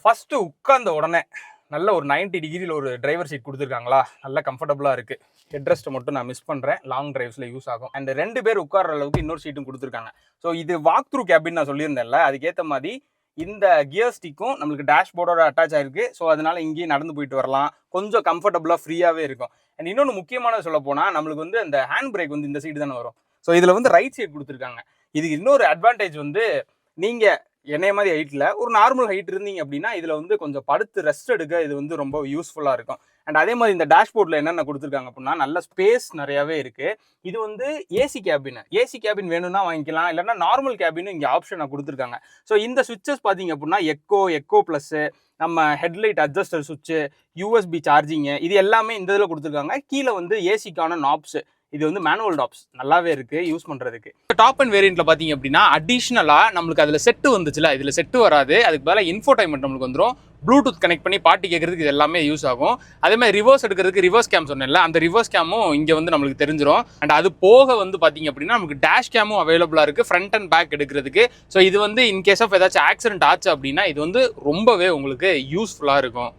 First உட்கார்ந்த உடனே நல்ல ஒரு 90 டிகிரியில் ஒரு டிரைவர் சீட் கொடுத்துருக்காங்களா, நல்ல கம்ஃபர்டபுளாக இருக்குது. ஹெட்ரெஸ்ட்டை மட்டும் நான் மிஸ் பண்ணுறேன், லாங் டிரைவ்ஸில் யூஸ் ஆகும். அண்ட் 2 பேர் உட்கார்ற அளவுக்கு இன்னொரு சீட்டும் கொடுத்துருக்காங்க. ஸோ இது வாக் த்ரூ கேபின் நான் சொல்லியிருந்தேன்ல, அதுக்கேற்ற மாதிரி இந்த கியர் ஸ்டிக்கும் நம்மளுக்கு டேஷ்போர்டோட அட்டாச் ஆயிருக்கு. ஸோ அதனால இங்கேயும் நடந்து போயிட்டு வரலாம், கொஞ்சம் கம்ஃபர்டபுளாக ஃப்ரீயாகவே இருக்கும். அண்ட் இன்னொன்று முக்கியமானது சொல்ல போனால், நம்மளுக்கு வந்து அந்த ஹேண்ட் பிரேக் வந்து இந்த சீட் தானே வரும். ஸோ இதில் வந்து ரைட் சைட் கொடுத்துருக்காங்க. இதுக்கு இன்னொரு அட்வான்டேஜ் வந்து, நீங்கள் என்னைய மாதிரி ஹைட்டில் ஒரு நார்மல் ஹைட் இருந்தீங்க அப்படின்னா இதில் வந்து கொஞ்சம் படுத்து ரெஸ்ட் எடுக்க இது வந்து ரொம்ப யூஸ்ஃபுல்லாக இருக்கும். அண்ட் அதே மாதிரி இந்த டேஷ்போர்டில் என்னென்ன கொடுத்துருக்காங்க அப்படின்னா, நல்ல ஸ்பேஸ் நிறையாவே இருக்குது. இது வந்து ஏசி கேபின் வேணும்னா வாங்கிக்கலாம், இல்லைன்னா நார்மல் கேபின் இங்கே ஆப்ஷனை கொடுத்துருக்காங்க. ஸோ இந்த சுவிட்சஸ் பார்த்தீங்க அப்படின்னா எக்கோ ப்ளஸ்ஸு, நம்ம ஹெட்லைட் அட்ஜஸ்டர் சுவிட்சு, யூஎஸ்பி சார்ஜிங்கு, இது எல்லாமே இந்த இதில் கொடுத்துருக்காங்க. கீழே வந்து ஏசிக்கான நாப்ஸு, இது வந்து மேனுவல் டாப்ஸ் நல்லாவே இருக்கு யூஸ் பண்றதுக்கு. டாப் அண்ட் வேரியண்ட்ல பாத்தீங்க அப்படின்னா அடிஷனலா நம்மளுக்கு அதுல செட்டு வந்துச்சுல, இதுல செட்டு வராது, அதுக்கு பதிலாக இன்ஃபோடைன்மெண்ட் நம்மளுக்கு வந்துடும். ப்ளூடூத் கனெக்ட் பண்ணி பாட்டு கேட்கறதுக்கு இது எல்லாமே யூஸ் ஆகும். அதே மாதிரி ரிவர்ஸ் எடுக்கிறதுக்கு ரிவர்ஸ் கேம் சொன்னேன்ல, அந்த ரிவர்ஸ் கேமும் இங்க வந்து நம்மளுக்கு தெரிஞ்சிடும். அண்ட் அது போக வந்து பாத்தீங்க அப்படின்னா நமக்கு டேஷ் கேமும் அவைலபிளா இருக்கு, ஃப்ரண்ட் அண்ட் பேக் எடுக்கிறதுக்கு. ஸோ இது வந்து இன்கேஸ் ஆஃப் ஏதாச்சும் ஆக்சிடென்ட் ஆச்சு அப்படின்னா இது வந்து ரொம்பவே உங்களுக்கு யூஸ்ஃபுல்லா இருக்கும்.